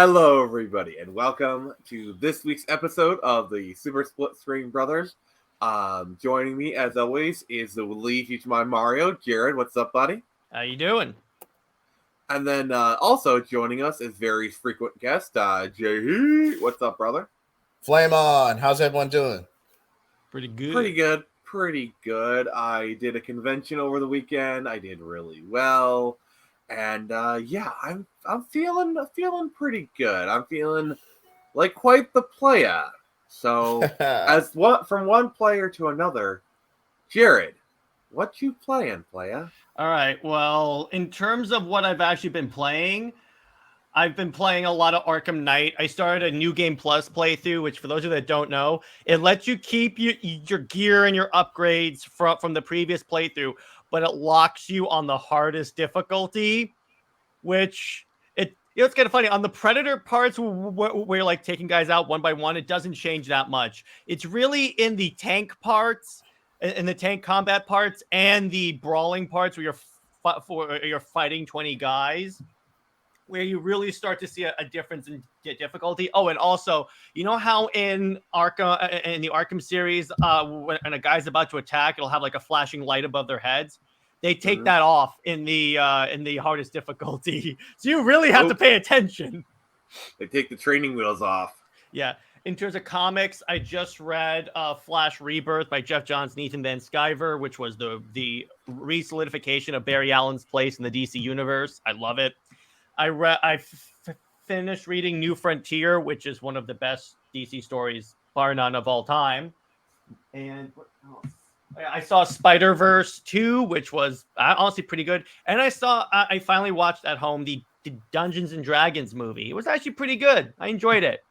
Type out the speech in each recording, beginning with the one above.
Hello, everybody, and welcome to this week's episode of the Super Split Screen Brothers. Joining me, as always, is the Luigi to my Mario, Jared. What's up, buddy? How you doing? And then also joining us is very frequent guest, Jay. What's up, brother? Flame on. How's everyone doing? Pretty good. Pretty good. I did a convention over the weekend. I did really well. And I'm feeling pretty good. I'm feeling like quite the player. So from one player to another, Jared, what you playing, player? All right. Well, in terms of what I've actually been playing, I've been playing a lot of Arkham Knight. I started a New Game Plus playthrough, which for those of you that don't know, it lets you keep your gear and your upgrades from the previous playthrough, but it locks you on the hardest difficulty, which it's kind of funny. On the Predator parts where you're like taking guys out one by one, it doesn't change that much. It's really in the tank parts, in the tank combat parts, and the brawling parts where you're fighting 20 guys, where you really start to see a difference in difficulty. Oh, and also, you know how in Arkham, in the Arkham series, when a guy's about to attack, it'll have like a flashing light above their heads. They take that off in the hardest difficulty, so you really have to pay attention. They take the training wheels off. Yeah. In terms of comics, I just read Flash Rebirth by Jeff Johns and Ethan Van Sciver, which was the re-solidification of Barry Allen's place in the DC universe. I love it. I finished reading New Frontier, which is one of the best DC stories, bar none, of all time. And what else? I saw Spider-Verse 2, which was honestly pretty good. And I finally watched at home the Dungeons and Dragons movie. It was actually pretty good. I enjoyed it.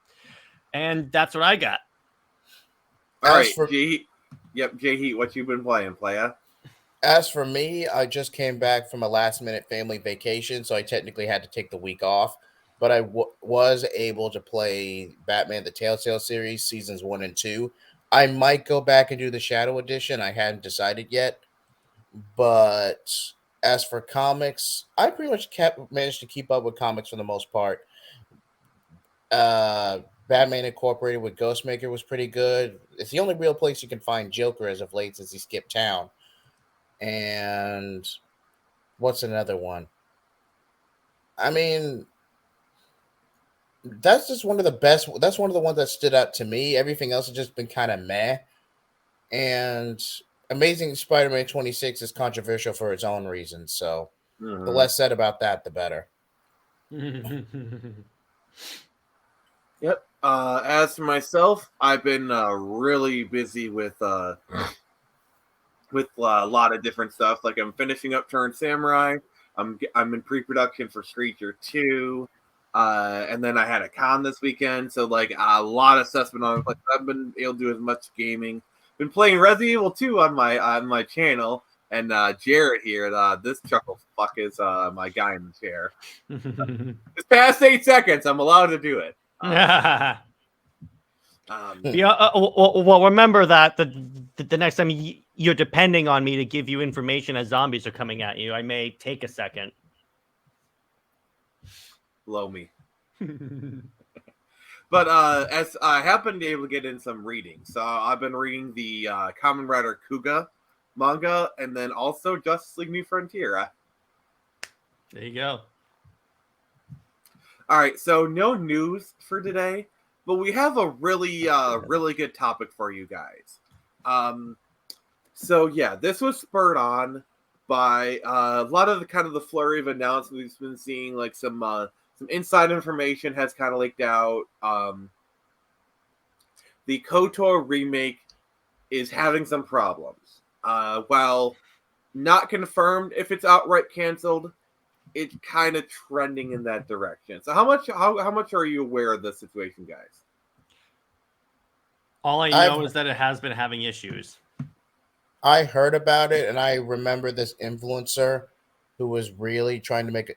And that's what I got. All right, J-Heat, what you been playing, playa? As for me, I just came back from a last-minute family vacation, so I technically had to take the week off. But I was able to play Batman the Telltale series, seasons 1 and 2. I might go back and do the Shadow Edition. I hadn't decided yet. But as for comics, I pretty much managed to keep up with comics for the most part. Batman Incorporated with Ghostmaker was pretty good. It's the only real place you can find Joker as of late since he skipped town. And what's another one? I mean, that's just one of the best. That's one of the ones that stood out to me. Everything else has just been kind of meh. And Amazing Spider-Man 26 is controversial for its own reasons. So the less said about that, the better. Yep. As for myself, I've been really busy with a lot of different stuff. Like I'm finishing up Turn Samurai. I'm in pre-production for Screecher 2. And then I had a con this weekend, so like a lot of stuff's been on. Like I've been able to do as much gaming. Been playing Resident Evil 2 on my channel, and Jared here, this chuckle fuck is my guy in the chair. This past 8 seconds, I'm allowed to do it. Well, remember that the next time you're depending on me to give you information as zombies are coming at you, I may take a second. Blow me. But as I have been able to get in some reading, so I've been reading the Kamen Rider Kuga manga, and then also Justice League New Frontier. There you go. All right, so no news for today, but we have a really good topic for you guys. So yeah, this was spurred on by a lot of the flurry of announcements we've been seeing, like some inside information has kind of leaked out. The Kotor Remake is having some problems. While not confirmed if it's outright canceled, it's kind of trending in that direction. So how much are you aware of the situation, guys? All I know is that it has been having issues. I heard about it, and I remember this influencer who was really trying to make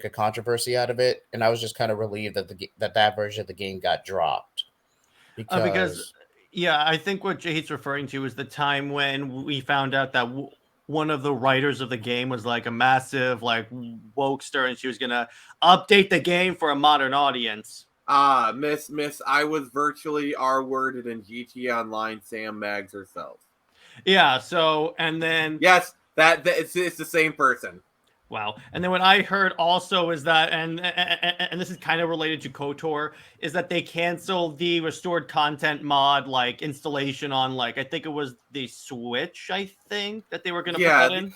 a controversy out of it, and I was just kind of relieved that that version of the game got dropped because I think what Jay's referring to is the time when we found out that one of the writers of the game was like a massive like wokester, and she was gonna update the game for a modern audience. Miss, I was virtually R-worded in GT Online. Sam Maggs herself. Yeah. So and then yes, that it's the same person. Wow. And then what I heard also is that, and this is kind of related to KOTOR, is that they canceled the restored content mod like installation on like I think it was the Switch. I think that they were going to put that in.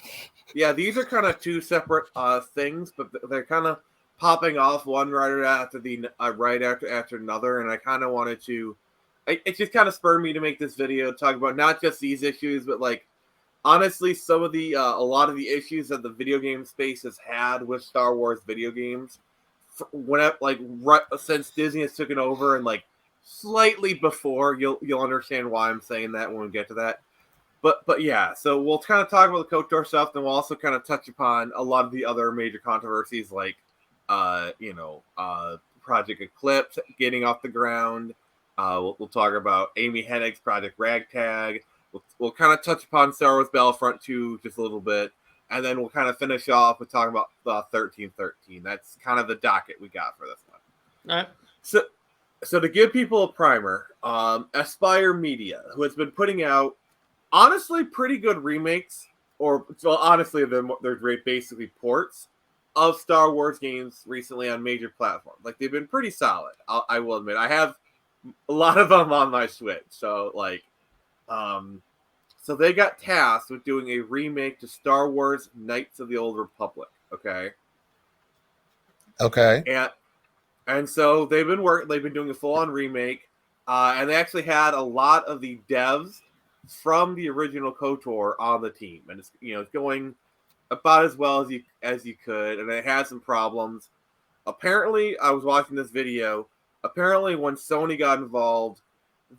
Yeah, these are kind of two separate things, but they're kind of popping off one right after the right after another, and I kind of wanted to. It just kind of spurred me to make this video, talk about not just these issues, but like honestly, some of the a lot of the issues that the video game space has had with Star Wars video games, since Disney has taken over, and like slightly before, you'll understand why I'm saying that when we get to that. But yeah, so we'll kind of talk about the KOTOR stuff, then we'll also kind of touch upon a lot of the other major controversies, like Project Eclipse getting off the ground. We'll talk about Amy Hennig's Project Ragtag. We'll kind of touch upon Star Wars Battlefront 2 just a little bit, and then we'll kind of finish off with talking about 1313. That's kind of the docket we got for this one. All right. So to give people a primer, Aspyr Media, who has been putting out honestly pretty good remakes, honestly they're basically ports of Star Wars games recently on major platforms. Like they've been pretty solid. I will admit I have a lot of them on my Switch. So like. So they got tasked with doing a remake to Star Wars Knights of the Old Republic. Okay. And so they've been doing a full-on remake, and they actually had a lot of the devs from the original KOTOR on the team, and it's going about as well as you could, and it had some problems. Apparently, I was watching this video. Apparently, when Sony got involved,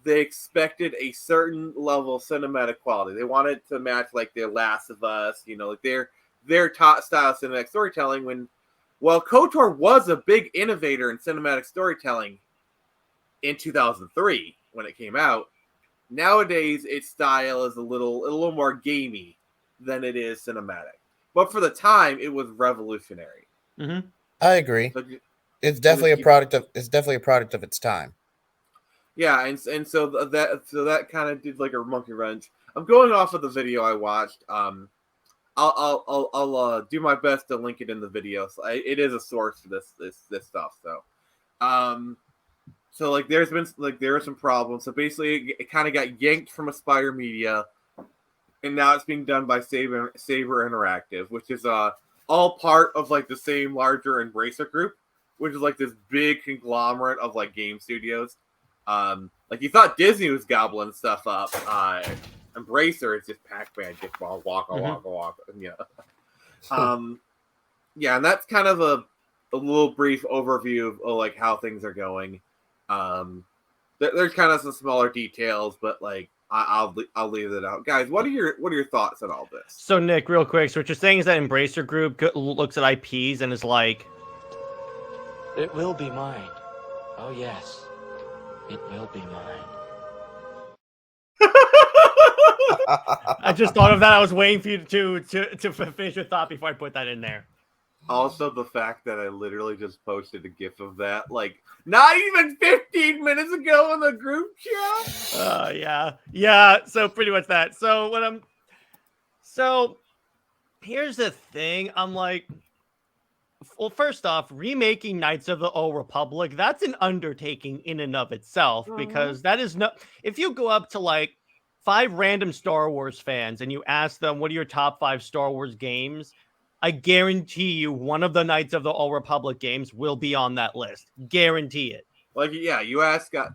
they expected a certain level of cinematic quality. They wanted to match like their Last of Us, like their top style cinematic storytelling. While KOTOR was a big innovator in cinematic storytelling in 2003 when it came out, nowadays its style is a little more gamey than it is cinematic. But for the time, it was revolutionary. Mm-hmm. I agree. It's definitely a product of its time. Yeah, and so that kind of did like a monkey wrench. I'm going off of the video I watched. I'll do my best to link it in the video. So it is a source for this stuff. So like there are some problems. So basically, it kind of got yanked from Aspyr Media, and now it's being done by Saber Interactive, which is all part of like the same larger Embracer group, which is like this big conglomerate of like game studios. Like you thought Disney was gobbling stuff up. Embracer is just Pac-Man, just walk. Yeah, and that's kind of a little brief overview of like how things are going. There's kind of some smaller details, but like I'll leave it out. Guys, what are your thoughts on all this? So Nick, real quick, so what you're saying is that Embracer Group looks at IPs and is like, it will be mine. Oh yes, it will be mine. I just thought of that. I was waiting for you to finish your thought before I put that in there. Also, the fact that I literally just posted a GIF of that, like, not even 15 minutes ago in the group chat. Yeah. So pretty much that. So here's the thing. I'm like, well, first off, remaking Knights of the Old Republic, that's an undertaking in and of itself, because that is not. If you go up to like 5 random Star Wars fans and you ask them, what are your top 5 Star Wars games? I guarantee you one of the Knights of the Old Republic games will be on that list. Guarantee it. Like, yeah, you ask 5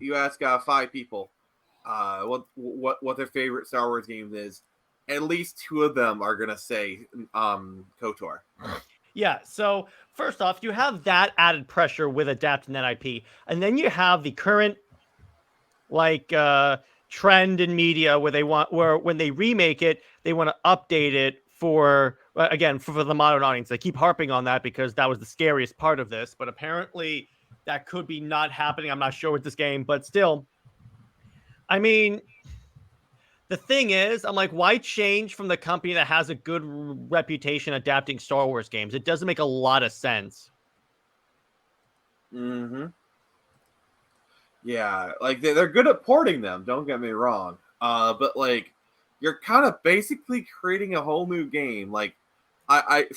people what their favorite Star Wars game is. At least 2 of them are going to say KOTOR. Yeah, so first off, you have that added pressure with adapting that IP. And then you have the current like trend in media where when they remake it, they want to update it for the modern audience. They keep harping on that because that was the scariest part of this, but apparently that could be not happening. I'm not sure with this game, but still, I mean, The thing is, I'm like, why change from the company that has a good reputation adapting Star Wars games? It doesn't make a lot of sense. Mm-hmm. Yeah, like they're good at porting them. Don't get me wrong. But like, you're kind of basically creating a whole new game. Like, I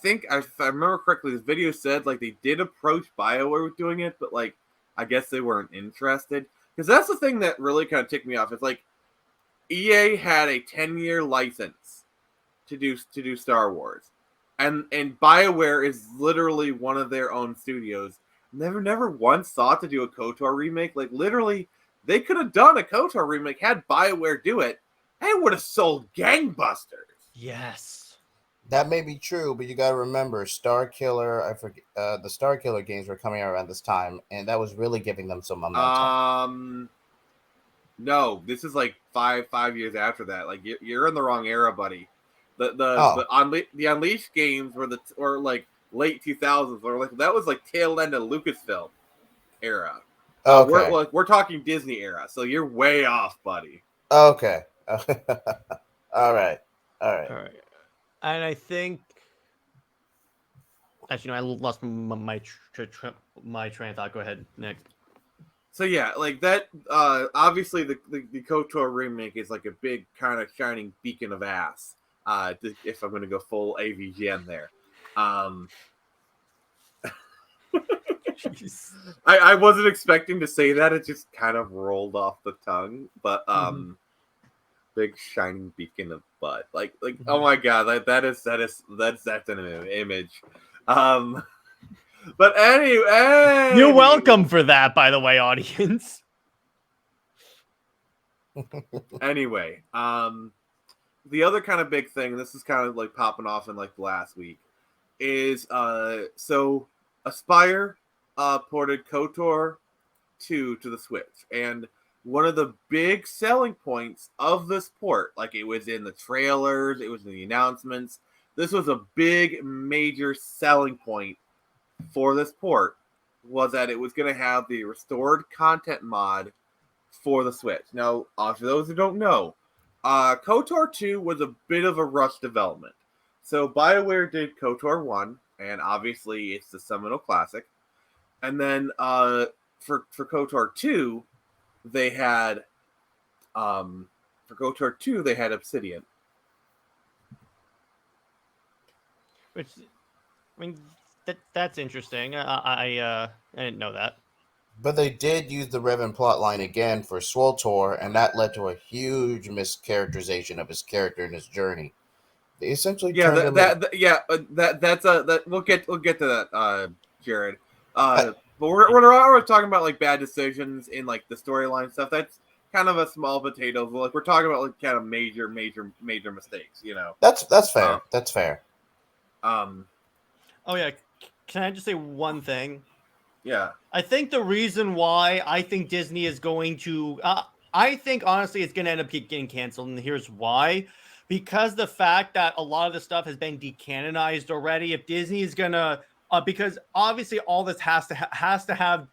think if I remember correctly, this video said like they did approach BioWare with doing it, but like I guess they weren't interested. Because that's the thing that really kind of ticked me off. It's like EA had a 10-year license to do Star Wars, and BioWare is literally one of their own studios. Never once thought to do a KOTOR remake. Like literally, they could have done a KOTOR remake had BioWare do it, and it would have sold gangbusters. Yes. That may be true, but you got to remember, Star Killer. I forget the Star Killer games were coming out around this time, and that was really giving them some momentum. No, this is like five years after that. Like you're in the wrong era, buddy. Oh. The Unleashed games were like late 2000s, or like that was like tail end of Lucasfilm era. Okay. We're talking Disney era, so you're way off, buddy. Okay. All right. And I think, actually, no, I lost my train of thought. Go ahead, Nick. So yeah, like that. Obviously, the KOTOR remake is like a big kind of shining beacon of ass. If I'm going to go full AVGN there. I wasn't expecting to say that. It just kind of rolled off the tongue. But big shining beacon of butt. Like oh my god, that's an image. But anyway, you're welcome for that, by the way, audience. Anyway, the other kind of big thing, this is kind of like popping off in like the last week, is so Aspyr ported KOTOR 2 to the Switch, and one of the big selling points of this port, like it was in the trailers, it was in the announcements, this was a big major selling point for this port, was that it was going to have the restored content mod for the Switch. Now, for those who don't know, KOTOR 2 was a bit of a rush development. So BioWare did KOTOR 1, and obviously it's the seminal classic. And then for KOTOR 2, they had Obsidian. Which, I mean, that's interesting. I didn't know that. But they did use the Revan plotline again for SWTOR, and that led to a huge mischaracterization of his character and his journey. They essentially turned him. We'll get to that, Jared. But we're talking about like bad decisions in like the storyline stuff. That's kind of a small potatoes. Like we're talking about like kind of major mistakes. You know. That's fair. That's fair. Oh yeah. Can I just say one thing? Yeah. I think the reason why I think Disney is going to, I think honestly it's going to end up getting canceled, and here's why. Because the fact that a lot of the stuff has been decanonized already. If Disney is going to, because obviously all this has to have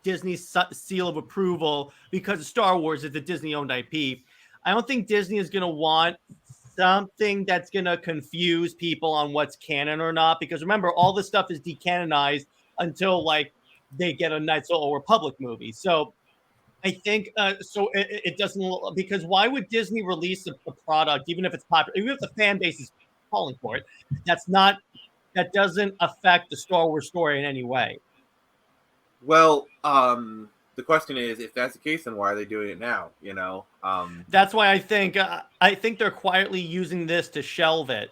Disney's seal of approval, because Star Wars is a Disney-owned IP. I don't think Disney is going to want something that's going to confuse people on what's canon or not, because remember, all this stuff is decanonized until like they get a Knights of the Old Republic movie. So I think it doesn't, because why would Disney release a product even if it's popular, even if the fan base is calling for it, that doesn't affect the Star Wars story in any way? Well, the question is, if that's the case, then why are they doing it now? You know, that's why I think they're quietly using this to shelve it.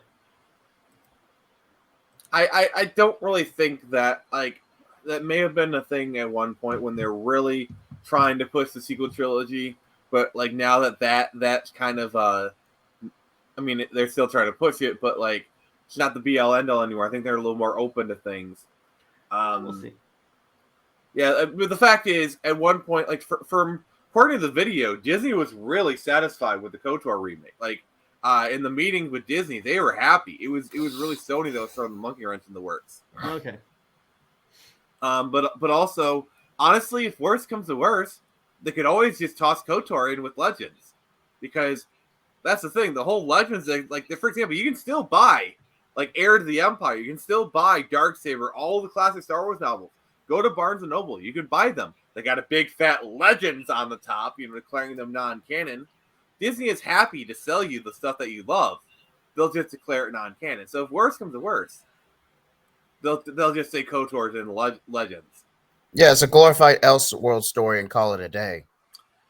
I don't really think that, like, that may have been a thing at one point when they're really trying to push the sequel trilogy, but like now that's kind of I mean, they're still trying to push it, but like it's not the be all end all anymore. I think they're a little more open to things. We'll see. Yeah, but the fact is, at one point, like from according to the video, Disney was really satisfied with the KOTOR remake. Like in the meeting with Disney, they were happy. It was really Sony that was throwing the monkey wrench in the works. Okay. But also, honestly, if worse comes to worse, they could always just toss KOTOR in with Legends. because that's the thing. The whole Legends, like for example, you can still buy like Heir to the Empire. You can still buy Darksaber, all the classic Star Wars novels. Go to Barnes and Noble. You can buy them. They got a big fat Legends on the top, declaring them non-canon. Disney is happy to sell you the stuff that you love. They'll just declare it non-canon. So if worse comes to worse, they'll just say KOTOR's in Legends. Yeah, it's a glorified Elseworld story and call it a day.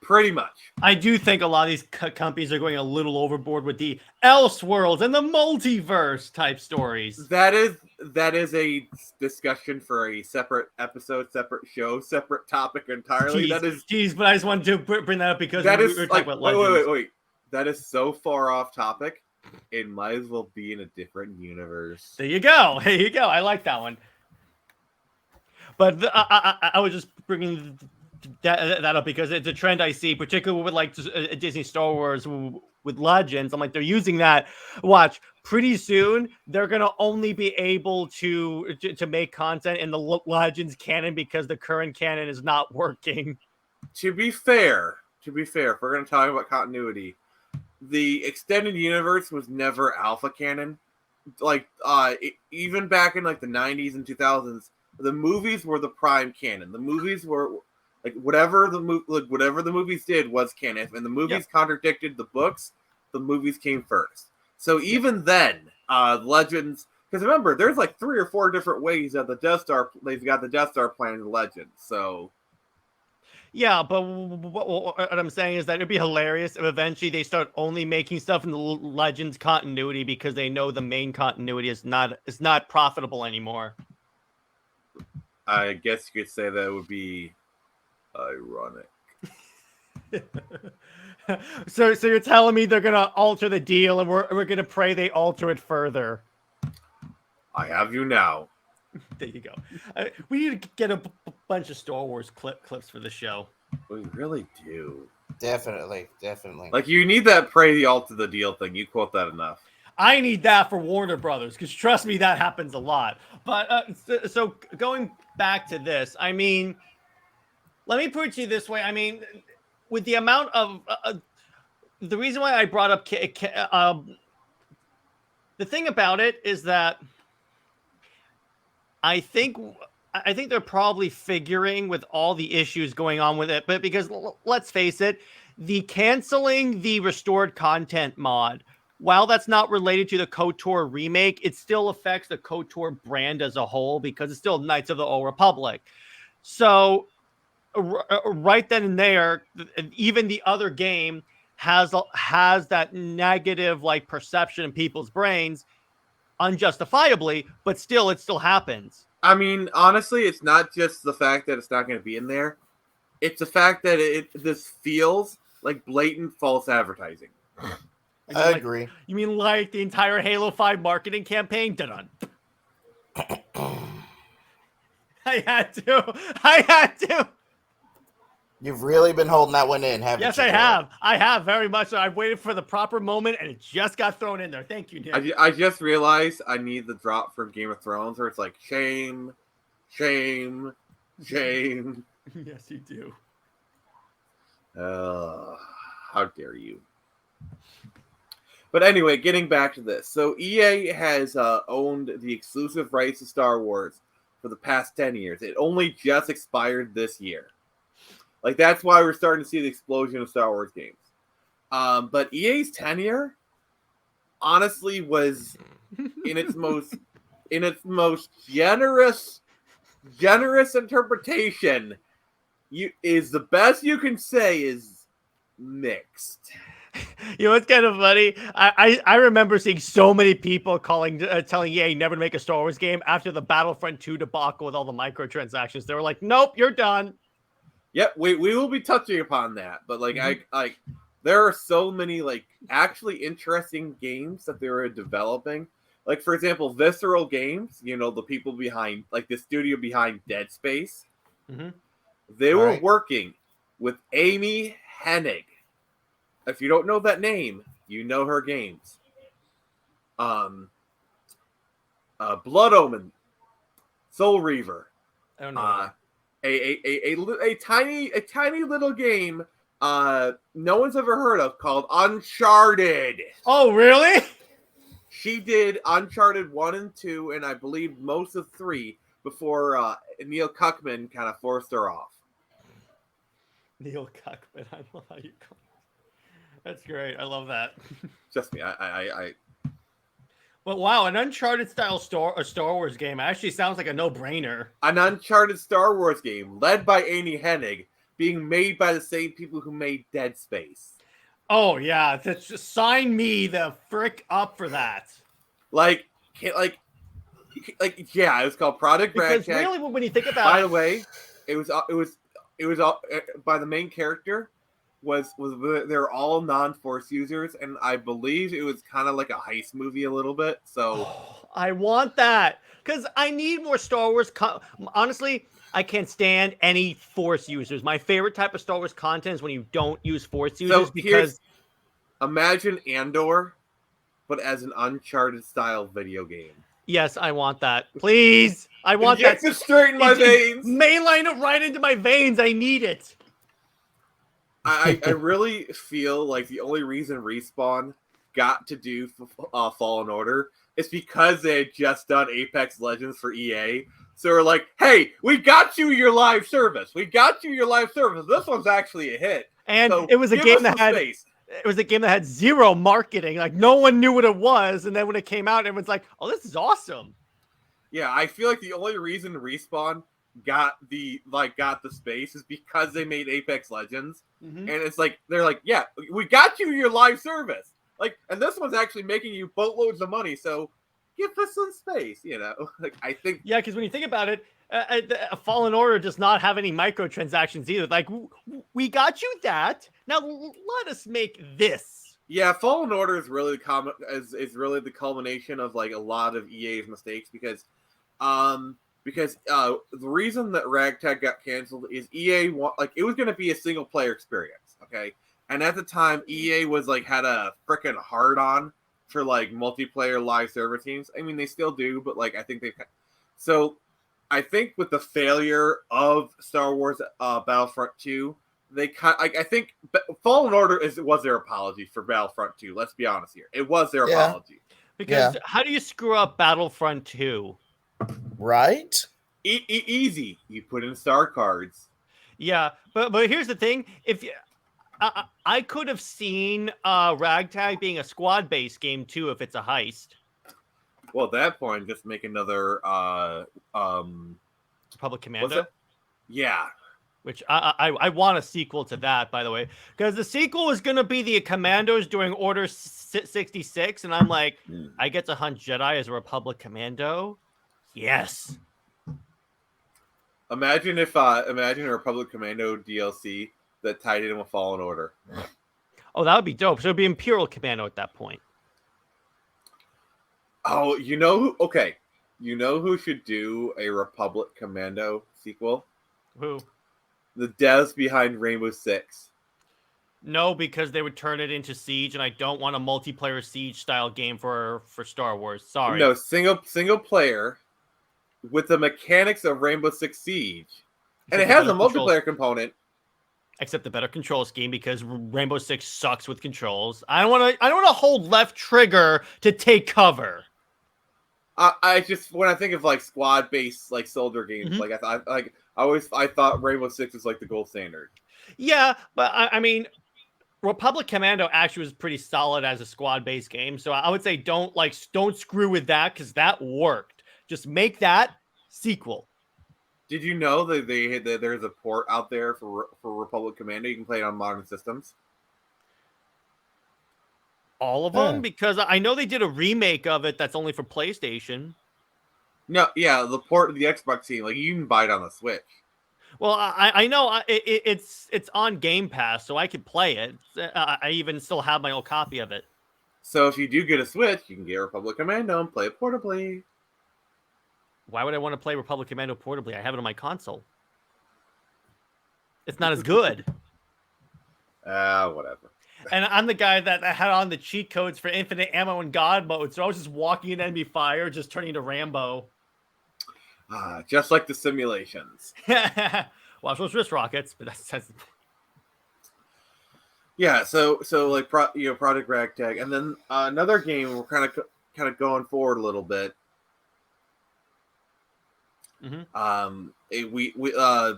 Pretty much. I do think a lot of these companies are going a little overboard with the Elseworlds and the multiverse type stories. That is a discussion for a separate episode, separate show, separate topic entirely. But I just wanted to bring that up because we were talking about Legends. Wait. That is so far off topic. It might as well be in a different universe. There you go. I like that one. But I was just bringing that up because it's a trend I see, particularly with like Disney Star Wars with Legends. I'm like, they're using that. Watch, pretty soon they're gonna only be able to make content in the Legends canon because the current canon is not working. To be fair, if we're gonna talk about continuity, the extended universe was never alpha canon. Like even back in like the 90s and 2000s, the movies were the prime canon. The movies were like whatever the movies did was canon, and the movies contradicted the books. The movies came first. So even then, Legends, because remember, there's like 3 or 4 different ways that they've got the Death Star plan in Legends. So yeah, but what I'm saying is that it'd be hilarious if eventually they start only making stuff in the Legends continuity because they know the main continuity is not profitable anymore. I guess you could say that would be ironic. So you're telling me they're gonna alter the deal, and we're gonna pray they alter it further. I have you now. There you go. We need to get a bunch of Star Wars clips for the show. We really do. Definitely. Like you need that pray the alter the deal thing. You quote that enough. I need that for Warner Brothers because trust me, that happens a lot. But so going back to this, I mean, let me put it to you this way. I mean, with the amount of the reason why I brought up the thing about it is that I think they're probably figuring with all the issues going on with it, but because let's face it, the canceling the restored content mod, while that's not related to the KOTOR remake, it still affects the KOTOR brand as a whole because it's still Knights of the Old Republic. So right then and there, even the other game has that negative like perception in people's brains unjustifiably, but still it still happens. I mean, honestly, it's not just the fact that it's not going to be in there. It's the fact that this feels like blatant false advertising. I agree. You mean like the entire Halo 5 marketing campaign? Dun-dun. I had to. You've really been holding that one in, haven't you? Yes, I have. I have very much so. I've waited for the proper moment, and it just got thrown in there. Thank you, Nick. I just realized I need the drop from Game of Thrones where it's like, shame, shame, shame. Yes, you do. How dare you. But anyway, getting back to this. So EA has owned the exclusive rights to Star Wars for the past 10 years. It only just expired this year. Like, that's why we're starting to see the explosion of Star Wars games. But EA's tenure, honestly, was in its most generous interpretation. Is the best you can say is mixed. You know what's kind of funny? I remember seeing so many people telling EA never to make a Star Wars game after the Battlefront 2 debacle with all the microtransactions. They were like, "Nope, you're done." Yep, we will be touching upon that, but there are so many like actually interesting games that they were developing. Like for example, Visceral Games, the people behind like the studio behind Dead Space. Mm-hmm. They were working with Amy Hennig. If you don't know that name, you know her games. Blood Omen, Soul Reaver. I don't know. A tiny little game no one's ever heard of, called Uncharted. Oh, really? She did Uncharted 1 and 2, and I believe most of 3 before Neil Cuckman kind of forced her off. Neil Cuckman. I love how you call it. That's great. I love that. Just me. I But wow, an Uncharted style Star Wars game actually sounds like a no-brainer. An Uncharted Star Wars game led by Amy Hennig, being made by the same people who made Dead Space. Oh yeah, that's just sign me the frick up for that. Like, yeah, it was called Project Because Ragtag. really, when you think about By it, the way, it was by the main character was they're all non-Force users, and I believe it was kind of like a heist movie a little bit. So I want that because I need more Star Wars. Honestly, I can't stand any Force users. My favorite type of Star Wars content is when you don't use Force users because imagine Andor, but as an Uncharted style video game. Yes, I want that. Please, I want that. Inject it straight in my veins. Mainline it right into my veins. I need it. I really feel like the only reason Respawn got to do Fallen Order is because they had just done Apex Legends for EA. So we're like, hey, we got you your live service. We got you your live service. This one's actually a hit. And so it was a game that had space. It was a game that had zero marketing. Like no one knew what it was, and then when it came out, everyone's like, "Oh, this is awesome." Yeah, I feel like the only reason Respawn got the space is because they made Apex Legends, and it's like they're like, yeah, we got you your live service, like, and this one's actually making you boatloads of money, so give us some space, you know. Like I think, yeah, because when you think about it, Fallen Order does not have any microtransactions either. Like we got you that, now let us make this. Yeah, Fallen Order is really is really the culmination of like a lot of EA's mistakes because the reason that Ragtag got canceled is EA it was going to be a single player experience, okay? And at the time, EA was like had a freaking hard on for like multiplayer live server teams. I mean, they still do, but like I think I think with the failure of Star Wars Battlefront 2, they I think Fallen Order was their apology for Battlefront 2. Let's be honest here. It was their apology. Because how do you screw up Battlefront 2? Right? Easy. You put in star cards. Yeah, but here's the thing. If I could have seen Ragtag being a squad-based game too if it's a heist. Well, at that point, just make another Republic Commando. Yeah. Which I want a sequel to that, by the way, because the sequel is going to be the Commandos doing Order 66, and I'm like, I get to hunt Jedi as a Republic Commando. Yes. Imagine a Republic Commando DLC that tied in with Fallen Order. Oh, that would be dope. So it'd be Imperial Commando at that point. Oh, you know who should do a Republic Commando sequel? Who? The devs behind Rainbow Six. No, because they would turn it into Siege, and I don't want a multiplayer Siege style game for Star Wars. Sorry. No, single player with the mechanics of Rainbow Six Siege, and it has a multiplayer component. Except the better control scheme, because Rainbow Six sucks with controls. I don't want to hold left trigger to take cover. I just when I think of like squad based like soldier games, I thought Rainbow Six was like the gold standard. Yeah, but I mean, Republic Commando actually was pretty solid as a squad based game. So I would say don't screw with that because that worked. Just make that sequel. Did you know that there's a port out there for Republic Commando? You can play it on modern systems. All of them? Because I know they did a remake of it that's only for PlayStation. No, yeah, the port of the Xbox team, like you can buy it on the Switch. Well, I know it's on Game Pass, so I could play it. I even still have my old copy of it. So if you do get a Switch, you can get Republic Commando and play it portably. Why would I want to play Republic Commando portably? I have it on my console. It's not as good. Whatever. And I'm the guy that had on the cheat codes for infinite ammo and God mode, so I was just walking in enemy fire, just turning into Rambo. Just like the simulations. Watch those wrist rockets, but that's Yeah, so like Project Ragtag, and then another game we're kind of going forward a little bit. We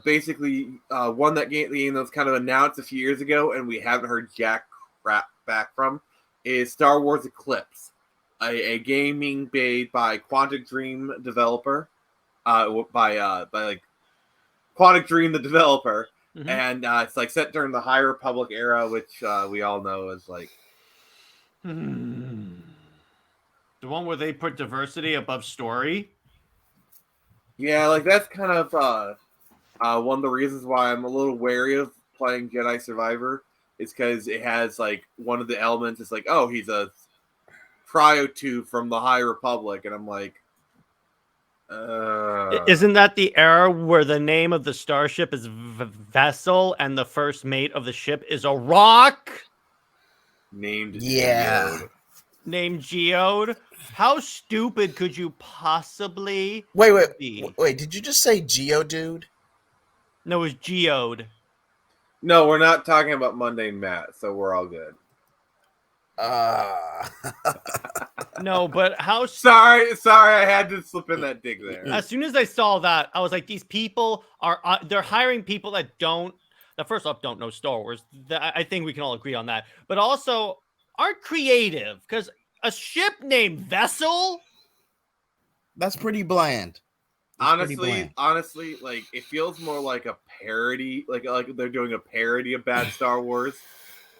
basically won that game. The game that was kind of announced a few years ago, and we haven't heard jack crap back from, is Star Wars Eclipse, a gaming made by Quantic Dream developer, by like Quantic Dream the developer. And it's like set during the High Republic era, which we all know is like the one where they put diversity above story. Yeah, like that's kind of one of the reasons why I'm a little wary of playing Jedi Survivor. Is because it has like one of the elements is like, oh, he's a cryo from the High Republic, and I'm like, isn't that the era where the name of the starship is Vessel and the first mate of the ship is a rock named Geode? Named Geode? How stupid could you possibly be? Wait, did you just say Geodude? No, it was Geode. No, we're not talking about Mundane Matt, so we're all good. No, but how... Sorry, I had to slip in that dig there. As soon as I saw that, I was like, these people are... they're hiring people that first off, don't know Star Wars. I think we can all agree on that. But also, aren't creative. Because a ship named Vessel? That's pretty bland. Honestly, like it feels more like a parody, like they're doing a parody of bad Star Wars.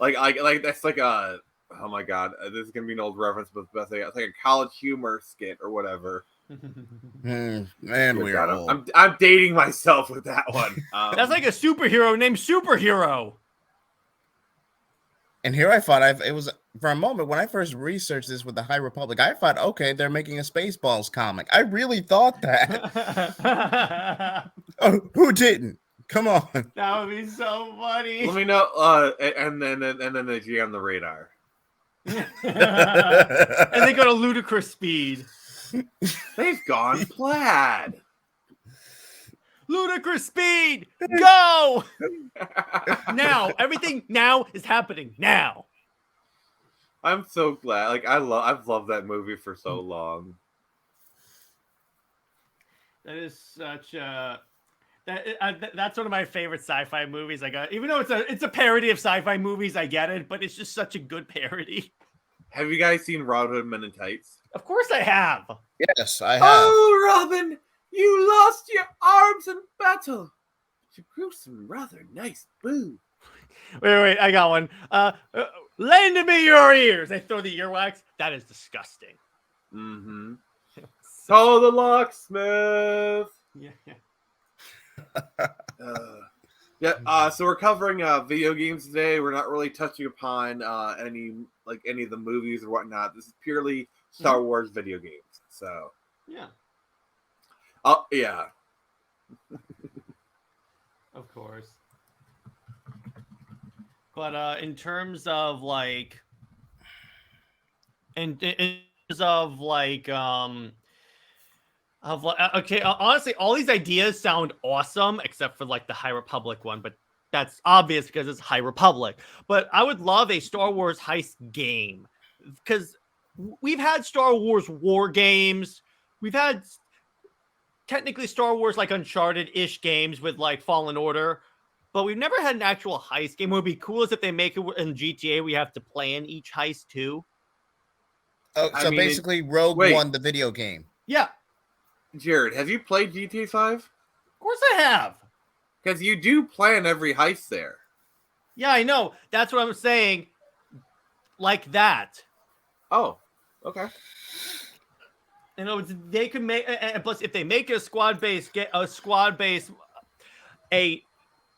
Like that's like a... Oh my god, this is gonna be an old reference, but the best thing, it's like a College Humor skit or whatever. Man, we're old. I'm dating myself with that one. That's like a superhero named Superhero. And here I thought it was for a moment when I first researched this with the High Republic. I thought, okay, they're making a Spaceballs comic. I really thought that. Oh, who didn't? Come on, that would be so funny. Let me know. And then they jam the radar. And they go to ludicrous speed. They've gone plaid. Ludicrous speed, go! Now, everything now is happening now. I'm so glad. Like I've loved that movie for so long. That is such a... That's one of my favorite sci-fi movies. Even though it's a parody of sci-fi movies, I get it, but it's just such a good parody. Have you guys seen Robin Hood Men in Tights? Of course I have. Yes, I have. Oh, Robin, you lost your arms in battle. You grew some rather nice boo. Wait, I got one. Lend me your ears. They throw the earwax. That is disgusting. Mm-hmm. Call the locksmith. Yeah. So we're covering video games today. We're not really touching upon any of the movies or whatnot. This is purely Star Wars video games. So yeah. Oh yeah. Of course. But in terms of like, okay, honestly, all these ideas sound awesome, except for like the High Republic one, but that's obvious because it's High Republic. But I would love a Star Wars heist game because we've had Star Wars war games. We've had technically Star Wars like Uncharted-ish games with like Fallen Order, but we've never had an actual heist game. What would be cool is if they make it in GTA, we have to plan each heist too. Oh, so basically Rogue One, the video game. Yeah. Jared, have you played GTA 5? Of course I have. Because you do plan every heist there. Yeah, I know. That's what I'm saying. Like that. Oh, okay. You know, they could make, and plus, if they make a squad base, a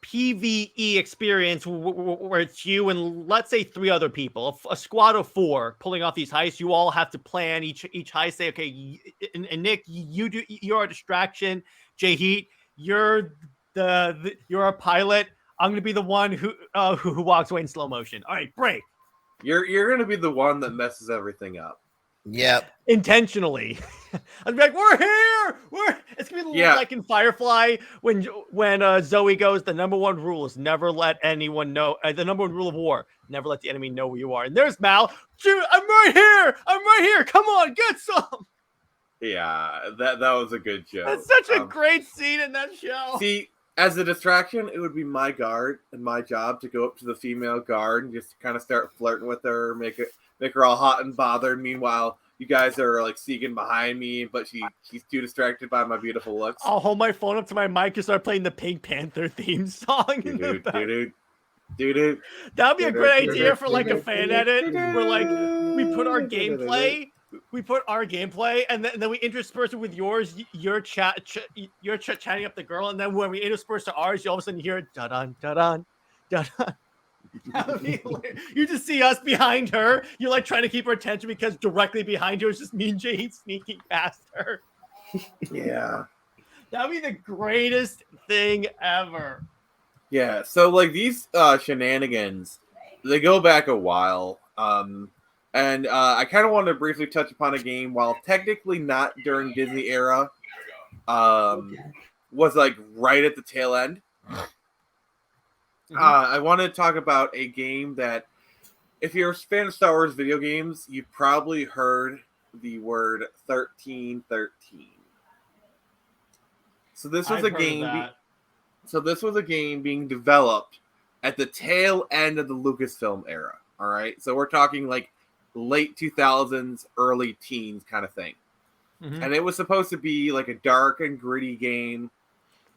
PvE experience where it's you and let's say 3 other people, a squad of 4 pulling off these heists. You all have to plan each heist. Say, okay, and Nick, you're a distraction. Jay Heat, you're a pilot. I'm gonna be the one who walks away in slow motion. All right, break. You're gonna be the one that messes everything up. Yep. Intentionally. I'd be like, we're here. It's gonna be like in Firefly when Zoe goes, the number one rule is never let anyone know. The number one rule of war: never let the enemy know where you are. And there's Mal. Dude, I'm right here. I'm right here. Come on, get some. Yeah, that was a good joke. That's such a great scene in that show. See, as a distraction, it would be my guard and my job to go up to the female guard and just kind of start flirting with her, make her all hot and bothered. Meanwhile, you guys are like sneaking behind me, but she's too distracted by my beautiful looks. I'll hold my phone up to my mic and start playing the Pink Panther theme song. That would be a great idea for like a fan edit where like we put our gameplay. And then we intersperse it with yours. You're chatting up the girl, and then when we intersperse to ours, you all of a sudden hear da-dun, da-dun, da-dun. You just see us behind her. You're like trying to keep her attention because directly behind you is just me and Jade sneaking past her. Yeah. That'd be the greatest thing ever. Yeah, so like these shenanigans, they go back a while. And I kind of wanted to briefly touch upon a game while technically not during Disney era, was like right at the tail end. I want to talk about a game that, if you're a fan of Star Wars video games, you've probably heard the word 1313. So this was this was a game being developed at the tail end of the Lucasfilm era. All right, so we're talking like late 2000s, early teens kind of thing. And it was supposed to be like a dark and gritty game.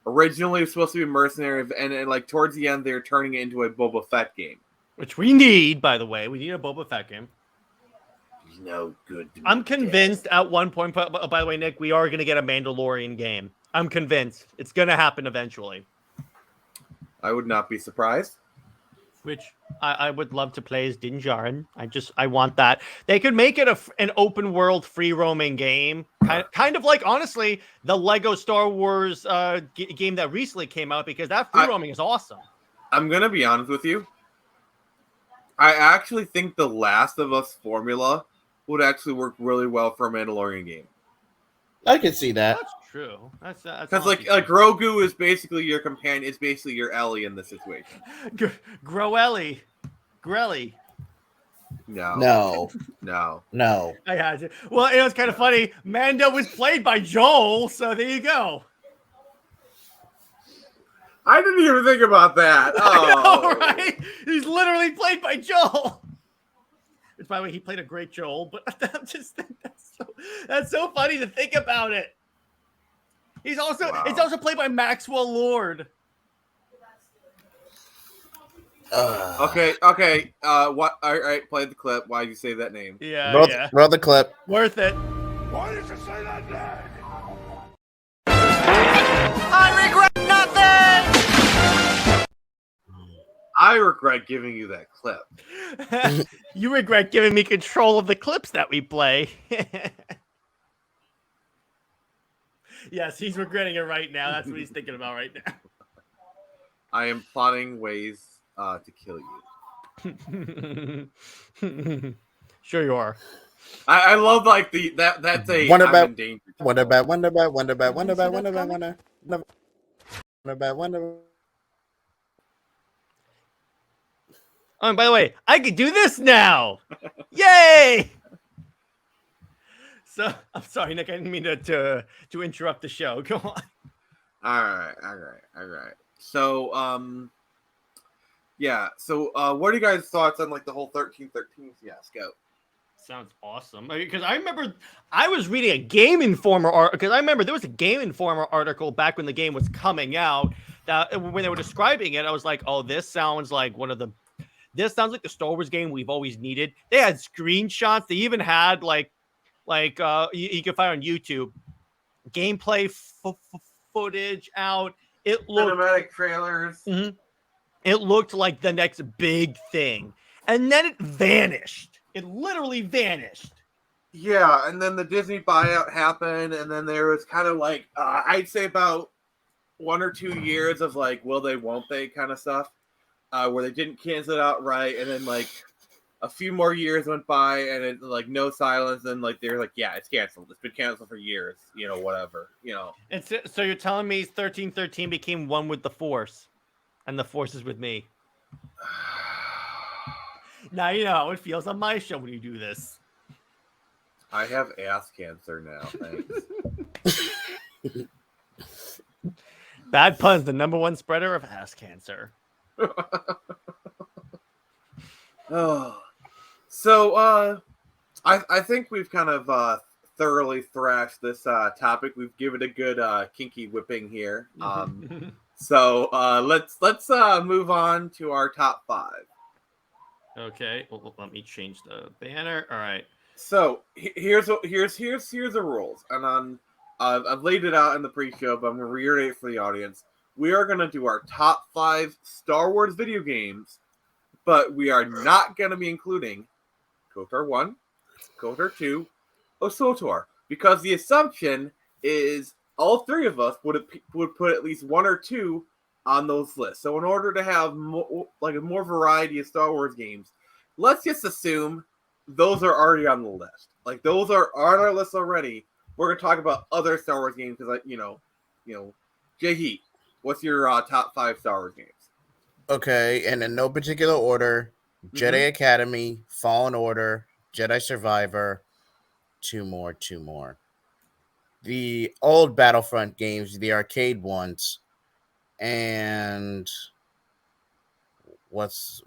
Originally, it was supposed to be mercenary, and like towards the end, they're turning it into a Boba Fett game. Which we need, by the way. We need a Boba Fett game. He's no good. I'm convinced at one point, by the way, Nick, we are going to get a Mandalorian game. I'm convinced. It's going to happen eventually. I would not be surprised. Which I would love to play as Din Djarin. I want that. They could make it an open world free roaming game, kind of like, honestly, the Lego Star Wars game that recently came out, because that free roaming is awesome. I'm gonna be honest with you. I actually think the Last of Us formula would actually work really well for a Mandalorian game. I can see that. That's true. That's because like Grogu is basically your companion. It's basically your Ellie in this situation. Grelly. No. I had to. Well, it was kind of funny. Mando was played by Joel, so there you go. I didn't even think about that. Oh, I know, right? He's literally played by Joel. Which, by the way, he played a great Joel, but I'm just that's so funny to think about it. He's also it's also played by Maxwell Lord. Okay. What? All right, play the clip. Why did you say that name? Yeah, roll the clip. Worth it. Why did you say that name? I regret nothing. I regret giving you that clip. You regret giving me control of the clips that we play. Yes, he's regretting it right now. That's what he's thinking about right now. I am plotting ways to kill you. Sure you are. I love like that's a Wonder I'm in danger. Oh, and by the way, I can do this now. Yay! So I'm sorry, Nick. I didn't mean to interrupt the show. Go on. All right. So yeah. So what are you guys' thoughts on like the whole 1313 fiasco? Sounds awesome. Because I remember I was reading a Game Informer article. Because I remember there was a Game Informer article back when the game was coming out. That when they were describing it, I was like, "Oh, this sounds like this sounds like the Star Wars game we've always needed." They had screenshots. They even had like you can find on YouTube gameplay footage out. It looked cinematic trailers. Mm-hmm. It looked like the next big thing, and then it vanished. It literally vanished. Yeah, and then the Disney buyout happened, and then there was kind of like I'd say about 1 or 2 years of like will they, won't they kind of stuff, where they didn't cancel it outright, and then like a few more years went by, and it like no silence, and like they're like, yeah, it's canceled. It's been canceled for years. Whatever. It's so you're telling me 1313 became one with the Force, and the Force is with me. Now you know how it feels on my show when you do this. I have ass cancer now. Thanks. Bad puns, the #1 spreader of ass cancer. Oh, so I think we've kind of thoroughly thrashed this topic. We've given it a good kinky whipping here. So let's move on to our top 5. Okay, well, let me change the banner. All right. So here's the rules, and I've laid it out in the pre-show, but I'm gonna reiterate for the audience. We are gonna do our top 5 Star Wars video games, but we are not gonna be including KOTOR 1, KOTOR 2, or SWTOR, because the assumption is all 3 of us would put at least 1 or 2 on those lists. So in order to have more variety of Star Wars games, let's just assume those are already on the list. Like those are on our list already. We're gonna talk about other Star Wars games because, Jay Heat, what's your top 5 Star Wars games? Okay, and in no particular order: Jedi Academy, Fallen Order, Jedi Survivor, 2 more. The old Battlefront games, the arcade ones, and what's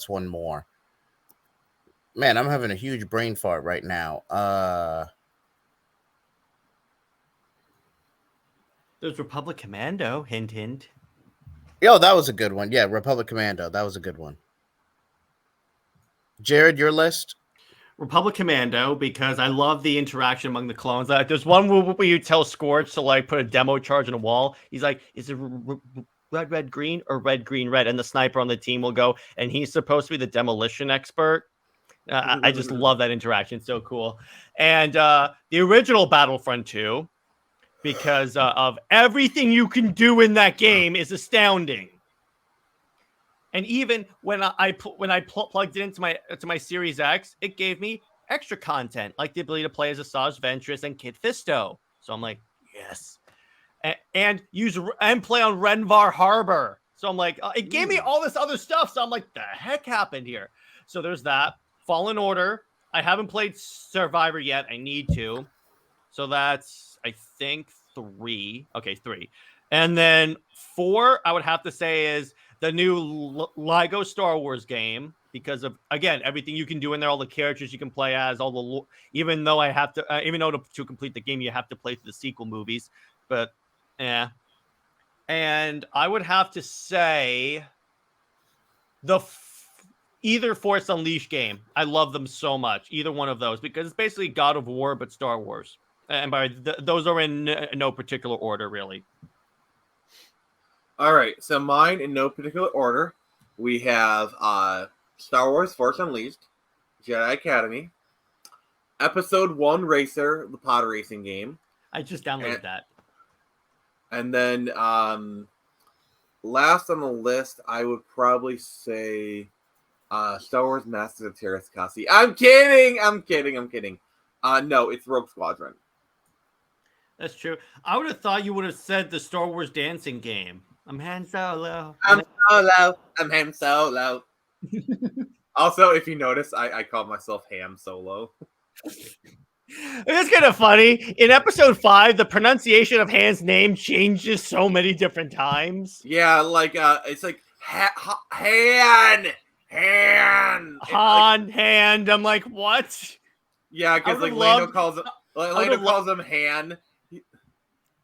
one more? Man, I'm having a huge brain fart right now. There's Republic Commando. Hint, hint. Yo, that was a good one. Yeah, Republic Commando. That was a good one. Jared, your list? Republic Commando, because I love the interaction among the clones. There's one where you tell Scorch to like put a demo charge on a wall. He's like, is it red, green, or red, green, red? And the sniper on the team will go, and he's supposed to be the demolition expert. I just love that interaction. It's so cool. And the original Battlefront 2, because of everything you can do in that game, is astounding. And even when I plugged it into my Series X, it gave me extra content, like the ability to play as Asajj Ventress and Kit Fisto. So I'm like, yes, and play on Renvar Harbor. So I'm like, it gave me all this other stuff. So I'm like, the heck happened here? So there's that. Fallen Order. I haven't played Survivor yet. I need to. So that's, I think, 3. Okay, 3. And then 4, I would have to say, is the new LEGO Star Wars game, because of, again, everything you can do in there, all the characters you can play as, all the even though to complete the game, you have to play through the sequel movies. But, yeah. And I would have to say either Force Unleashed game. I love them so much. Either one of those, because it's basically God of War, but Star Wars. And by those are in no particular order, really. All right, so mine in no particular order. We have Star Wars Force Unleashed, Jedi Academy, Episode 1 Racer, the pod racing game. I just downloaded that. And then last on the list, I would probably say Star Wars Masters of Terras Kasi. I'm kidding. No, it's Rogue Squadron. That's true. I would have thought you would have said the Star Wars dancing game. I'm Han Solo. I'm Han Solo. Also, if you notice, I call myself Ham Solo. It's kind of funny. In episode 5, the pronunciation of Han's name changes so many different times. Yeah, like it's like Han. Hand. I'm like, what? Yeah, because like Lando calls him Han.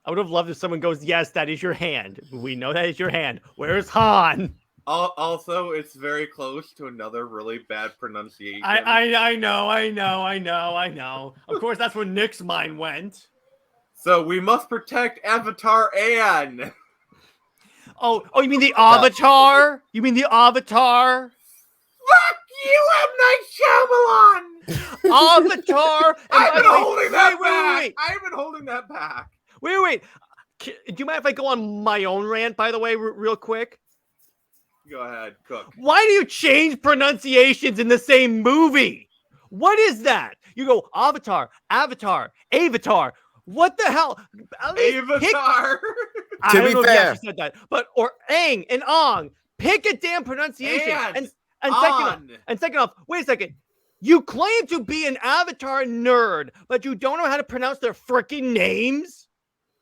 I would have loved if someone goes, yes, that is your hand. We know that is your hand. Where's Han? Also, it's very close to another really bad pronunciation. I know. Of course, that's where Nick's mind went. So we must protect Avatar Ann. Oh, you mean the Avatar? You mean the Avatar? Fuck you, M. Night Shyamalan! Avatar! I've been holding that back! I've been holding that back. Wait. Do you mind if I go on my own rant, by the way, real quick? Go ahead, cook. Why do you change pronunciations in the same movie? What is that? You go Avatar, Avatar, Avatar. What the hell? At least pick- Avatar. I To don't be know if you fair. actually said that, but or Aang and Ong. Pick a damn pronunciation. And second off, wait a second. You claim to be an Avatar nerd, but you don't know how to pronounce their freaking names.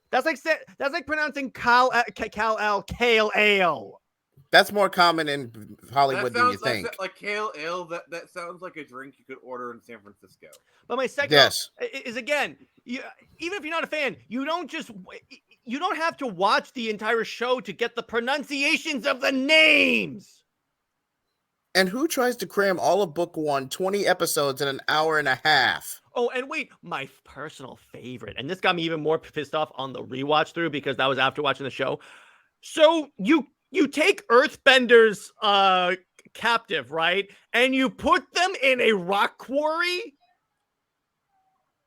That's like pronouncing Kal Ale. That's more common in Hollywood than you think. Like kale ale. That sounds like a drink you could order in San Francisco. But my second Yes. is again, even if you're not a fan, you don't have to watch the entire show to get the pronunciations of the names. And who tries to cram all of book 1, 20 episodes in an hour and a half? Oh, and wait, my personal favorite, and this got me even more pissed off on the rewatch through because that was after watching the show. So you take Earthbenders captive, right? And you put them in a rock quarry?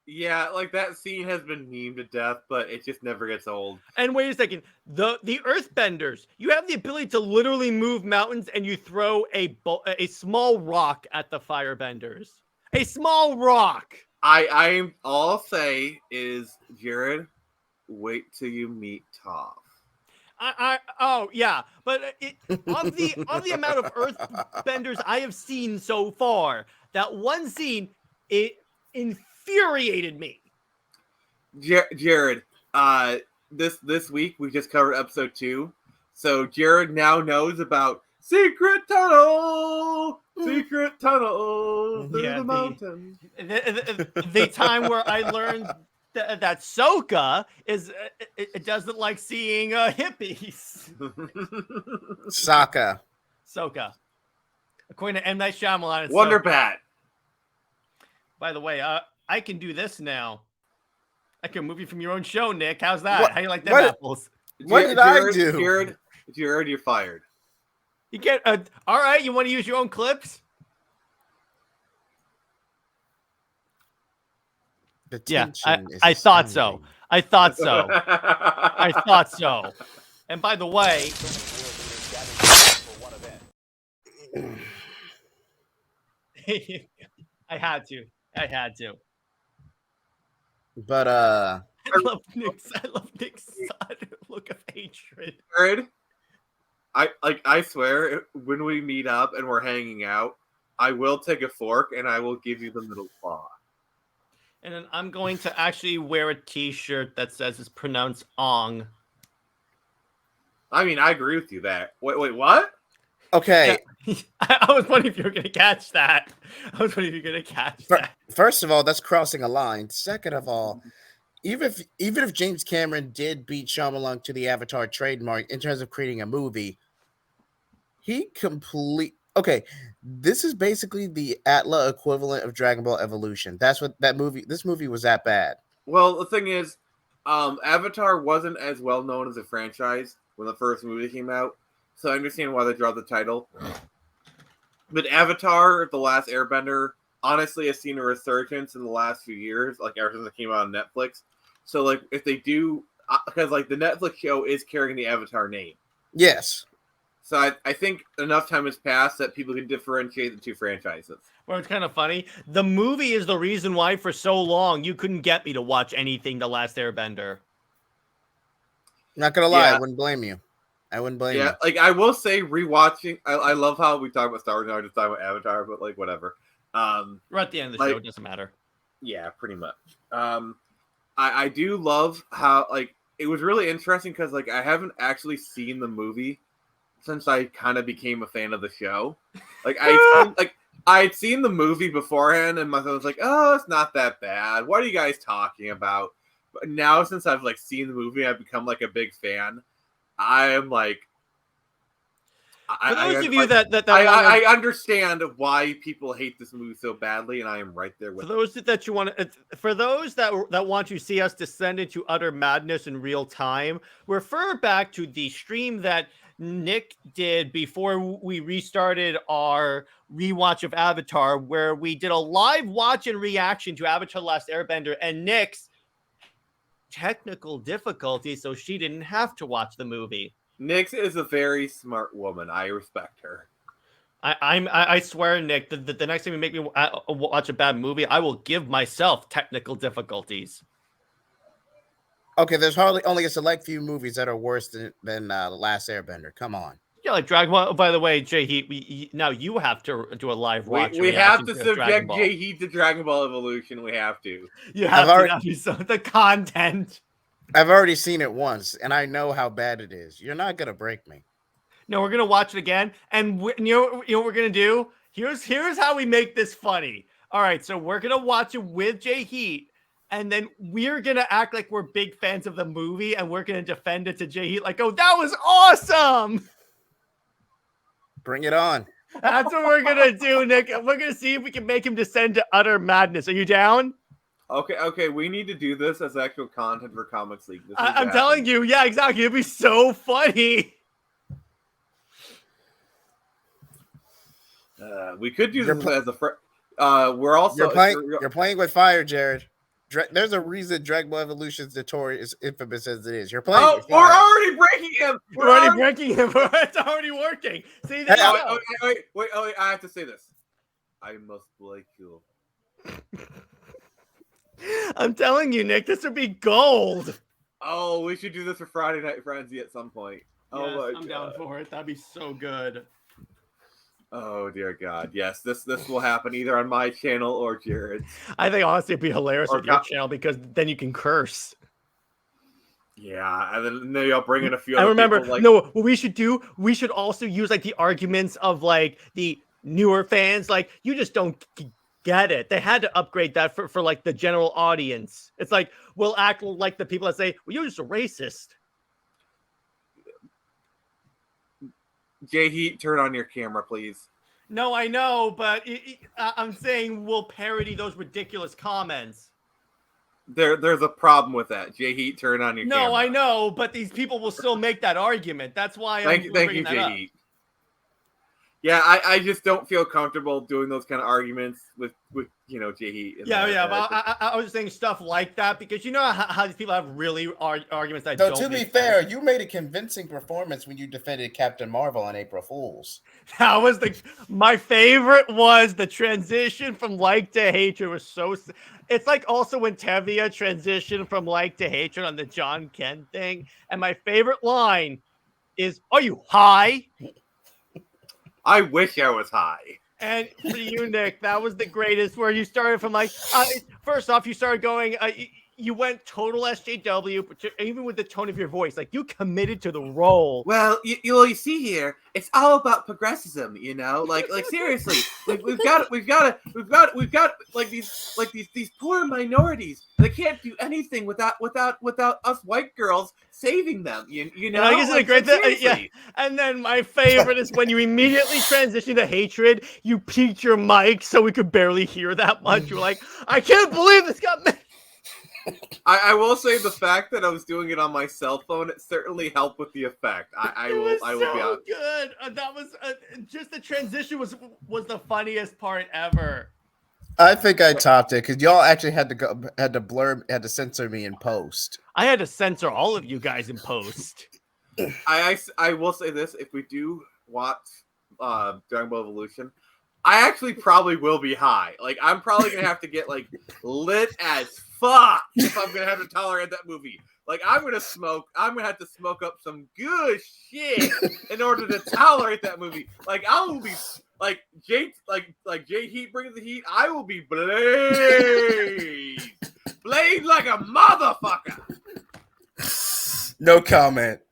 Yeah, like that scene has been memed to death, but it just never gets old. And wait a second, the Earthbenders, you have the ability to literally move mountains, and you throw a small rock at the Firebenders. A small rock. I'm all I'll say is, Jared, wait till you meet Toph. Oh yeah, but of the amount of Earthbenders I have seen so far, that one scene it infuriated me. Jared, this week we just covered episode 2, so Jared now knows about secret tunnel through the mountains. The time where I learned that Sokka it doesn't like seeing hippies. Sokka, according to M. Night Shyamalan. Wonder Bat. By the way, I can do this now. I can move you from your own show, Nick. How's that? How do you like them apples? What did I do? Jared, you're fired. You get all right. You want to use your own clips? Yeah, I thought so. I thought so. I thought so. And by the way, I had to. But I love Nick's look of hatred. Jared, I swear, when we meet up and we're hanging out, I will take a fork and I will give you the middle claw. And then I'm going to actually wear a T-shirt that says it's pronounced Ong. I mean, I agree with you there. Wait, what? Okay. Yeah. I was wondering if you were going to catch that. First of all, that's crossing a line. Second of all, even if James Cameron did beat Shyamalan to the Avatar trademark in terms of creating a movie, okay, this is basically the Atla equivalent of Dragon Ball Evolution. That's what this movie was that bad. Well, the thing is, Avatar wasn't as well known as a franchise when the first movie came out, so I understand why they dropped the title. But Avatar, The Last Airbender, honestly has seen a resurgence in the last few years, like ever since it came out on Netflix. So, like, if they do, because like the Netflix show is carrying the Avatar name. Yes. So I think enough time has passed that people can differentiate the two franchises. Well, it's kind of funny. The movie is the reason why for so long you couldn't get me to watch anything The Last Airbender. Not gonna lie, I wouldn't blame you. Yeah, like I will say, rewatching. I love how we talk about Star Wars now. I just talk about Avatar, but like whatever. We're at the end of the show. It doesn't matter. Yeah, pretty much. I do love how like it was really interesting because like I haven't actually seen the movie since I kind of became a fan of the show. Like I'd seen the movie beforehand, and my son was like, "Oh, it's not that bad. What are you guys talking about?" But now, since I've like seen the movie, I've become like a big fan. I am like, for those of you I understand why people hate this movie so badly, and I am right there with. For those that want to see us descend into utter madness in real time, refer back to the stream that Nick did before we restarted our rewatch of Avatar, where we did a live watch and reaction to Avatar: The Last Airbender, and Nick's technical difficulties, so she didn't have to watch the movie. Nyx is a very smart woman. I respect her. I swear, Nick, the next time you make me watch a bad movie, I will give myself technical difficulties. Okay, there's hardly only a select few movies that are worse than The Last Airbender. Come on. Yeah, like Dragon Ball. By the way, Jay Heat, now you have to do a live watch. We have to Dragon subject Ball. Jay Heat to Dragon Ball Evolution. We have to. You have to. That'd be so the content. I've already seen it once, and I know how bad it is. You're not gonna break me. No, we're gonna watch it again, and you know what we're gonna do. Here's how we make this funny. All right, so we're gonna watch it with Jay Heat. And then we're going to act like we're big fans of the movie, and we're going to defend it to Jay Heat like, oh, that was awesome. Bring it on. That's what we're going to do, Nick. We're going to see if we can make him descend to utter madness. Are you down? Okay. We need to do this as actual content for Comics League. I'm telling you. Yeah, exactly. It'd be so funny. We could do this as a we're also... You're playing with fire, Jared. There's a reason Dragon Ball Evolution is notorious, infamous as it is. You're playing. Oh, we're already breaking him. We're already breaking him. It's already working. See, wait. I have to say this. I must like you. I'm telling you, Nick, this would be gold. Oh, we should do this for Friday Night Frenzy at some point. Yes, oh my I'm down for it. That'd be so good. Oh dear God! Yes, this will happen either on my channel or Jared's. I think honestly it'd be hilarious on your channel because then you can curse. Yeah, and then maybe I'll bring in a few. I other remember. people, No, what we should do? We should also use like the arguments of like the newer fans. Like you just don't get it. They had to upgrade that for like the general audience. It's like we'll act like the people that say, "Well, you're just a racist." Jay Heat, turn on your camera, please. No, I know, but I'm saying we'll parody those ridiculous comments. There's a problem with that. Jay Heat, turn on your camera. No, I know, but these people will still make that argument. That's why thank you, Jay Heat. Yeah, I just don't feel comfortable doing those kind of arguments with Jay Heat. Yeah. But I was saying stuff like that because you know how these people have really arguments that Though, don't. to be fair, you made a convincing performance when you defended Captain Marvel on April Fools. That was my favorite was the transition from like to hatred was so. It's like also when Tevia transitioned from like to hatred on the John Kent thing, and my favorite line is, "Are you high?" I wish I was high. And for you, Nick, that was the greatest. Where you started from like, first off, you started going, you went total SJW, but even with the tone of your voice, like you committed to the role. Well, you see here, it's all about progressivism, like seriously, we've got like these poor minorities. They can't do anything without us white girls saving them. You know, I guess it's a great thing. Yeah. And then my favorite is when you immediately transition to hatred. You peaked your mic so we could barely hear that much. You're like, I can't believe this got me. I will say the fact that I was doing it on my cell phone, it certainly helped with the effect. I will be honest. Good. That was just the transition was the funniest part ever. I think I topped it because y'all actually had to censor me in post. I had to censor all of you guys in post. I will say this: if we do watch Dragon Ball Evolution, I actually probably will be high. Like I'm probably gonna have to get like lit as fuck if I'm gonna have to tolerate that movie. Like I'm gonna have to smoke up some good shit in order to tolerate that movie. Like I will be like Jay Heat brings the heat. I will be blade like a motherfucker. No comment.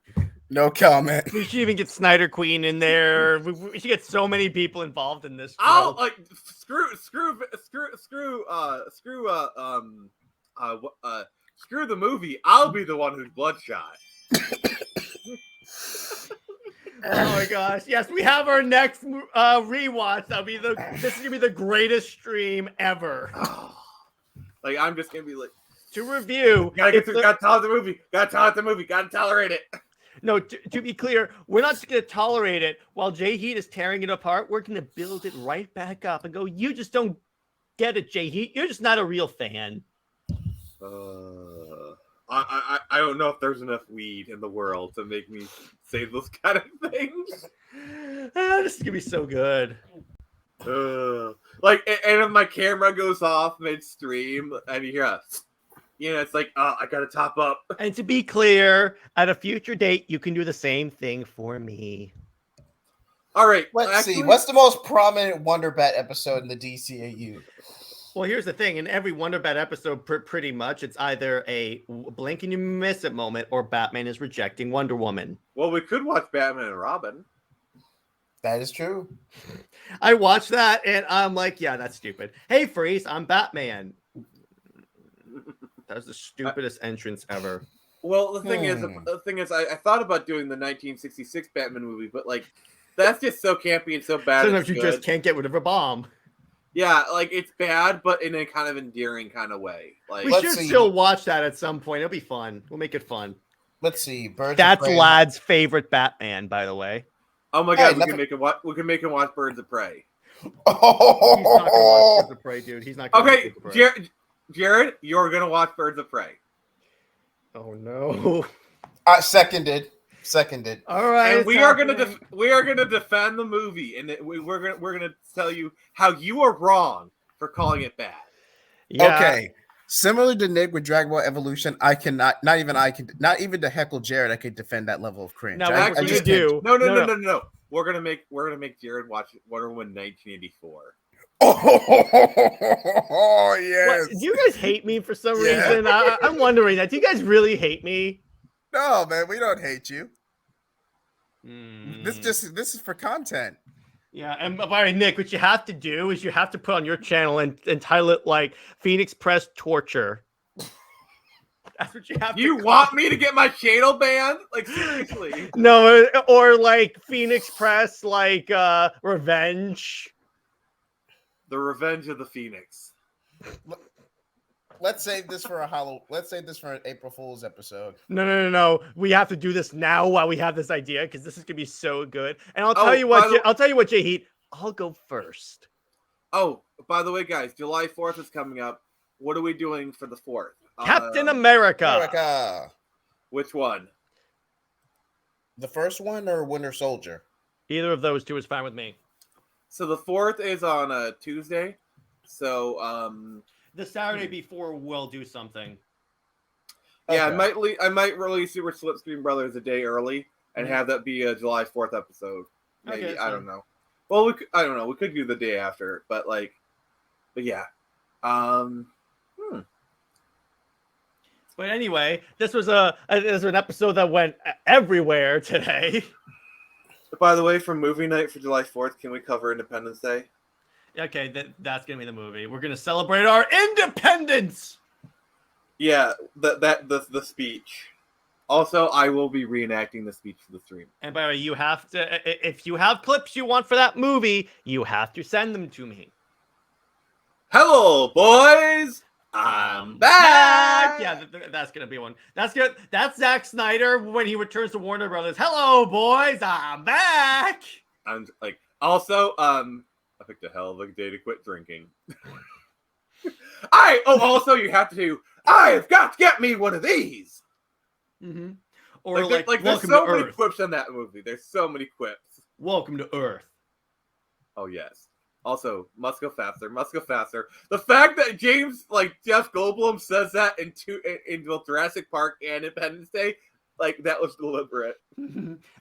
We should even get Snyder Queen in there. We should get so many people involved in this. I'll like screw the movie. I'll be the one who's bloodshot. Oh my gosh! Yes, we have our next rewatch. This is gonna be the greatest stream ever. Like I'm just gonna be like to review. Gotta tolerate the movie. Gotta tolerate it. No, to be clear, we're not just going to tolerate it while Jay Heat is tearing it apart. We're going to build it right back up and go, you just don't get it, Jay Heat. You're just not a real fan. I don't know if there's enough weed in the world to make me say those kind of things. This is gonna be so good. Like, and if my camera goes off midstream and you hear it's like, oh, I gotta top up. And to be clear, at a future date, you can do the same thing for me. All right, Let's see. What's the most prominent Wonder Bat episode in the DCAU? Well, here's the thing. In every Wonder Bat episode, pretty much, it's either a blink and you miss it moment or Batman is rejecting Wonder Woman. Well, we could watch Batman and Robin. That is true. I watched that and I'm like, yeah, that's stupid. Hey, Freeze, I'm Batman. That was the stupidest entrance ever. Well, the thing is, I thought about doing the 1966 Batman movie, but like, that's just so campy and so bad. Sometimes you just can't get rid of a bomb. Yeah, like it's bad, but in a kind of endearing kind of way. Like we should still watch that at some point. It'll be fun. We'll make it fun. Let's see. That's Lad's favorite Batman, by the way. Oh my god, we can make him watch. We can make him watch Birds of Prey. Oh, he's not gonna watch Birds of Prey, dude. He's not. Gonna Okay, Jared, you're gonna watch Birds of Prey. Oh no! Seconded. All right, and we are gonna defend the movie, and we're gonna tell you how you are wrong for calling it bad. Yeah. Okay. Similar to Nick with Dragon Ball Evolution, I cannot. Not even to heckle Jared, I could defend that level of cringe. Now, I just do. No. We're gonna make Jared watch Wonder Woman 1984. Oh yes. What, do you guys hate me for some reason? I'm wondering that. Do you guys really hate me? No, man, we don't hate you. This is for content. Yeah, and by the way, Nick, what you have to do is you have to put on your channel and title it like Phoenix Press Torture. That's what you have to want me to get my channel banned? Like, seriously? No, or like Phoenix Press, like Revenge. The Revenge of the Phoenix. Let's save this for an April Fool's episode. No. We have to do this now while we have this idea because this is gonna be so good. And I'll tell you what, Jay Heat. I'll go first. Oh, by the way, guys, July 4th is coming up. What are we doing for the 4th? Captain America. Which one? The first one or Winter Soldier? Either of those two is fine with me. So the 4th is on a Tuesday. So the Saturday before we'll do something. Yeah, Okay. I might release Super Slipstream Brothers a day early and have that be a July 4th episode. Maybe. Okay, I don't know. Well, I don't know. We could do the day after, but yeah. But anyway, this was an episode that went everywhere today. By the way, from movie night for July 4th, can we cover Independence Day? Okay, that's gonna be the movie. We're gonna celebrate our independence. Yeah, the speech. Also, I will be reenacting the speech for the stream. And by the way, you have to, if you have clips you want for that movie, you have to send them to me. Hello, boys. I'm back. Yeah, that's gonna be one. That's good. That's Zack Snyder when he returns to Warner Brothers. Hello, boys. I'm back. I'm like, also, I picked a hell of a day to quit drinking. Also, you have to do. I've got to get me one of these. Mm-hmm. Or like there's so many quips in that movie. There's so many quips. Welcome to Earth. Oh yes. Also, must go faster. Must go faster. The fact that Jeff Goldblum says that in both Jurassic Park and Independence Day, that was deliberate.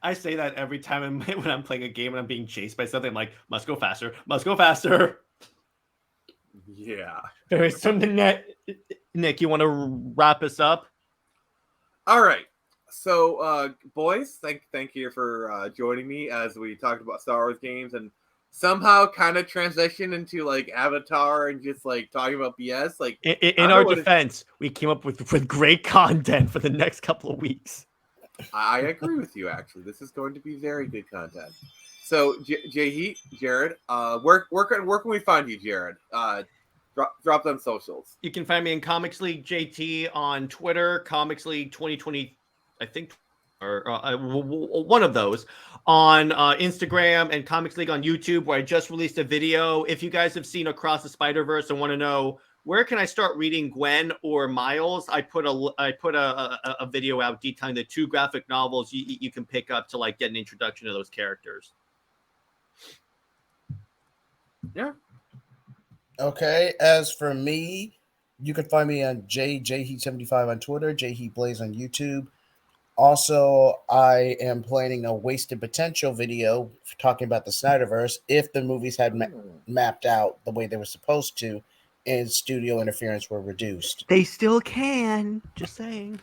I say that every time when I'm playing a game and I'm being chased by something. I'm like, must go faster. Must go faster. Yeah. There's something that Nick, you want to wrap us up? All right. So, boys, thank you for joining me as we talked about Star Wars games and somehow kind of transition into Avatar and just talking about BS. In our defense, we came up with great content for the next couple of weeks. I agree with you. Actually, this is going to be very good content. So, Jared, where can we find you, Jared? Drop them socials. You can find me in Comics League JT on Twitter, Comics League 2020, I think, or one of those on Instagram, and Comics League on YouTube, where I just released a video. If you guys have seen Across the Spider-Verse and want to know where can I start reading Gwen or Miles, I put a video out detailing the 2 graphic novels you can pick up to like get an introduction to those characters. Yeah. Okay, as for me, you can find me on JHeat75 on Twitter, JHeatBlaze on YouTube. Also, I am planning a Wasted Potential video talking about the Snyderverse if the movies had mapped out the way they were supposed to and studio interference were reduced. They still can. Just saying.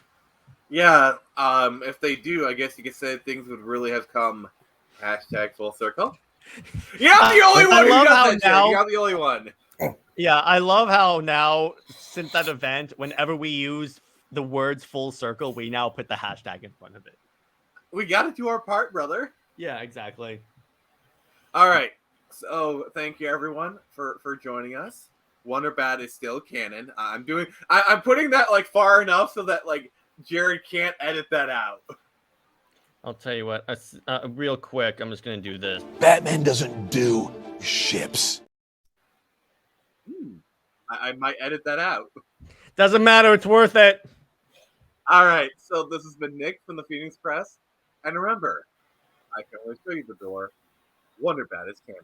Yeah. If they do, I guess you could say things would really have come #full circle. You're not the only one who does that, Jared. You're not the only one. Yeah, I love how now, since that event, whenever we use the words full circle, we now put the hashtag in front of it. We got to do our part, brother. Yeah, exactly. All right. So thank you, everyone, for joining us. Wonder Bad is still canon. I'm putting that like far enough so that like Jared can't edit that out. I'll tell you what, real quick, I'm just going to do this. Batman doesn't do ships. I might edit that out. Doesn't matter, it's worth it. All right. So this has been Nick from the Phoenix Press. And remember, I can only show you the door. Wonder Bad is canon.